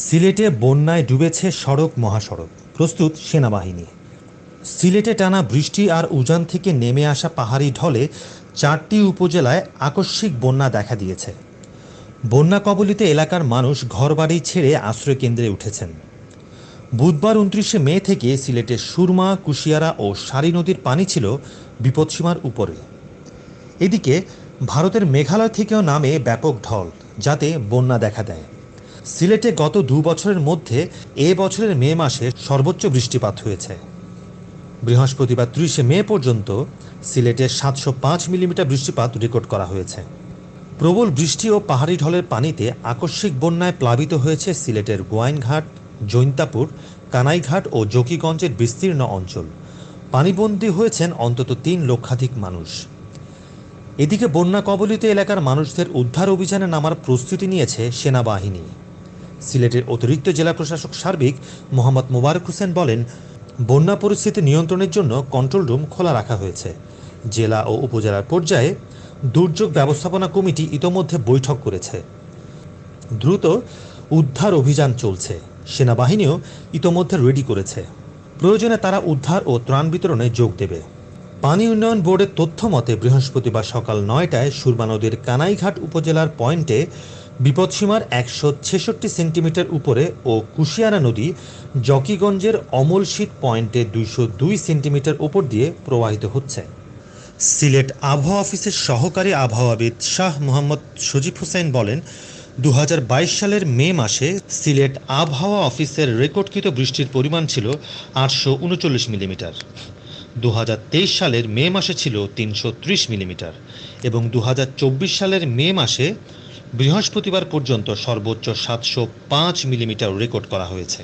সিলেটে বন্যায় ডুবেছে সড়ক মহাসড়ক, প্রস্তুত সেনাবাহিনী। সিলেটে টানা বৃষ্টি আর উজান থেকে নেমে আসা পাহাড়ি ঢলে 4টি উপজেলায় আকস্মিক বন্যা দেখা দিয়েছে। বন্যা কবলিত এলাকার মানুষ ঘরবাড়ি ছেড়ে আশ্রয়কেন্দ্রে উঠেছেন। বুধবার 29শে মে থেকে সিলেটের সুরমা, কুশিয়ারা ও সারি নদীর পানি ছিল বিপদসীমার উপরে। এদিকে ভারতের মেঘালয় থেকেও নামে ব্যাপক ঢল, যাতে বন্যা দেখা দেয়। সিলেটে গত 2 বছরের মধ্যে এ বছরের মে মাসে সর্বোচ্চ বৃষ্টিপাত হয়েছে। বৃহস্পতিবার 30শে মে পর্যন্ত সিলেটে 705 মিলিমিটার বৃষ্টিপাত রেকর্ড করা হয়েছে। প্রবল বৃষ্টি ও পাহাড়ি ঢলের পানিতে আকস্মিক বন্যায় প্লাবিত হয়েছে সিলেটের গোয়াইনঘাট, জৈন্তাপুর, কানাইঘাট ও জকিগঞ্জের বিস্তীর্ণ অঞ্চল। পানিবন্দী হয়েছেন অন্তত 3 লক্ষাধিক মানুষ। এদিকে বন্যা কবলিত এলাকার মানুষদের উদ্ধার অভিযানে নামার প্রস্তুতি নিয়েছে সেনাবাহিনী। সিলেটের অতিরিক্ত জেলা প্রশাসক সার্বিক মোহাম্মদ মোবারক হোসেন বলেন, বন্যা পরিস্থিতি নিয়ন্ত্রণের জন্য কন্ট্রোল রুম খোলা রাখা হয়েছে। জেলা ও উপজেলার পর্যায়ে দুর্যোগ ব্যবস্থাপনা কমিটি ইতোমধ্যে বৈঠক করেছে। দ্রুত উদ্ধার অভিযান চলছে। সেনাবাহিনীও ইতোমধ্যে রেডি করেছে। প্রয়োজনে তারা উদ্ধার ও ত্রাণ বিতরণে যোগ দেবে। পানি উন্নয়ন বোর্ডের তথ্য মতে বৃহস্পতিবার সকাল 9টায় সুরমা নদীর কানাইঘাট উপজেলার পয়েন্টে বিপদসীমার 166 সেন্টিমিটার উপরে ও কুশিয়ারা নদী জকিগঞ্জের অমলশীত পয়েন্টে 202 সেন্টিমিটার উপর দিয়ে প্রবাহিত হচ্ছে। সিলেট আবহাওয়া অফিসের সহকারী আবহাওয়াবিদ শাহ মোহাম্মদ সজিব হোসেন বলেন, 2022 সালের মে মাসে সিলেট আবহাওয়া অফিসের রেকর্ডকৃত বৃষ্টির পরিমাণ ছিল 839 মিলিমিটার। 2023 সালের মে মাসে ছিল 330 মিলিমিটার এবং 2024 সালের মে মাসে বৃহস্পতিবার পর্যন্ত সর্বোচ্চ 705 মিলিমিটার রেকর্ড করা হয়েছে।